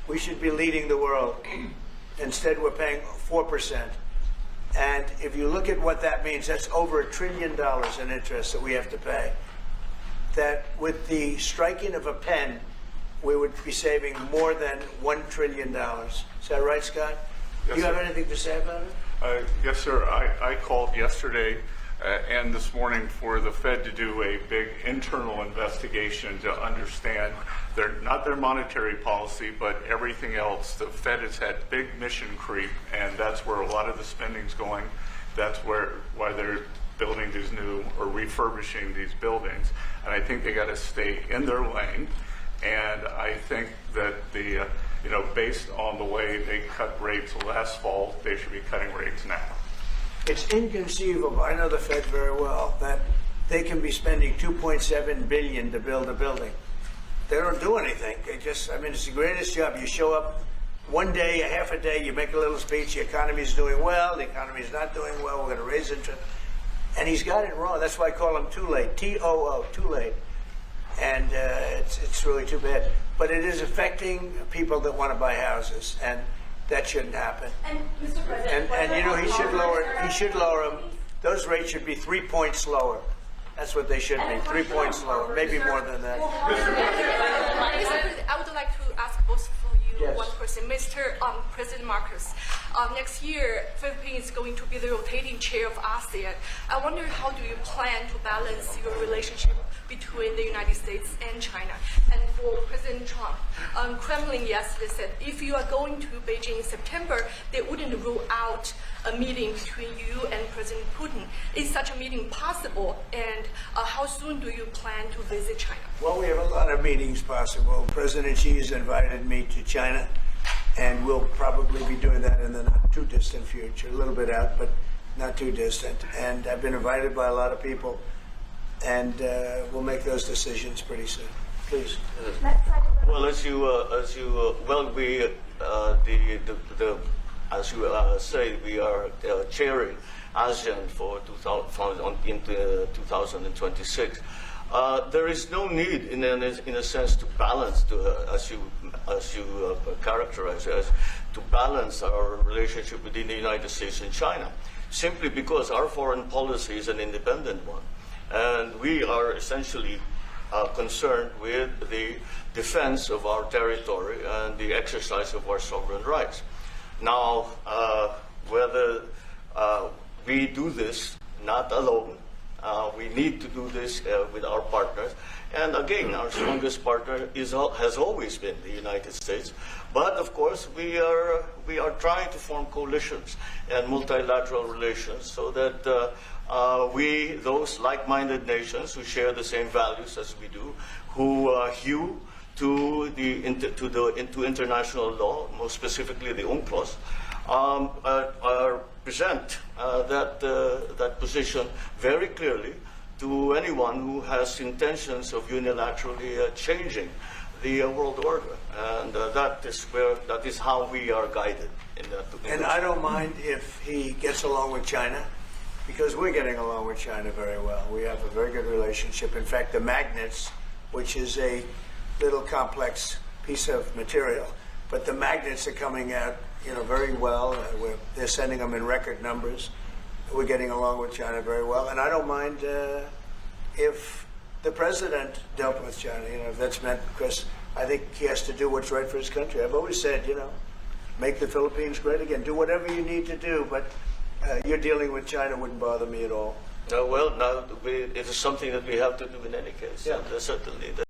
We should be leading the world. Instead, we're paying 4%. And if you look at what that means, that's over $1 trillion in interest that we have to pay. That with the striking of a pen, we would be saving more than $1 trillion. Is that right, Scott? Yes, Do you have sir. anything to say about it? Yes, sir. I called yesterday and this morning for the Fed to do a big internal investigation to understand not their monetary policy, but everything else. The Fed has had big mission creep, and that's where a lot of the spending's going. That's why they're building these new or refurbishing these buildings. And I think they got to stay in their lane. And I think that based on the way they cut rates last fall, they should be cutting rates now. It's inconceivable, I know the Fed very well, that they can be spending $2.7 billion to build a building. They don't do anything. It's the greatest job. You show up one day, a half a day, you make a little speech, the economy's doing well, the economy's not doing well, we're going to raise interest. And he's got it wrong. That's why I call him too late, T-O-O, too late. And it's really too bad. But it is affecting people that want to buy houses, and that shouldn't happen. And Mr. President, And he should lower them. Those rates should be 3 points lower. That's what they should be, 3 points lower, maybe more than that. I would like to ask both of you Yes. one question. Mr. President Marcos, next year, Philippines is going to be the rotating chair of ASEAN. I wonder how do you plan to balance your relationship between the United States and China? And for President Trump, Kremlin yesterday said if you are going to Beijing in September, they wouldn't rule out a meeting between you and President Putin. Is such a meeting possible? And how soon do you plan to visit China? Well, we have a lot of meetings possible. President Xi has invited me to China, and we'll probably be doing that in the not too distant future. A little bit out, but not too distant. And I've been invited by a lot of people, and we'll make those decisions pretty soon. Please. Well, as you say, we are chairing ASEAN for 2026. There is no need, in a sense, to balance, as you characterize it, to balance our relationship within the United States and China, simply because our foreign policy is an independent one, and we are essentially concerned with the defense of our territory and the exercise of our sovereign rights. Now, whether we do this not alone, we need to do this with our partners. And again, our strongest partner has always been the United States. But of course, we are trying to form coalitions and multilateral relations so that those like-minded nations who share the same values as we do, who hew to international law, most specifically the UNCLOS, present that position very clearly to anyone who has intentions of unilaterally changing the world order, and that is how we are guided in that. And I don't mind if he gets along with China, because we're getting along with China very well. We have a very good relationship. In fact, the magnets, which is a little complex piece of material, but the magnets are coming out, very well. They're sending them in record numbers. We're getting along with China very well, and I don't mind if the president dealt with China. If that's meant, because I think he has to do what's right for his country. I've always said, make the Philippines great again. Do whatever you need to do, but you're dealing with China wouldn't bother me at all. Well, now it is something that we have to do in any case. Yeah. And certainly.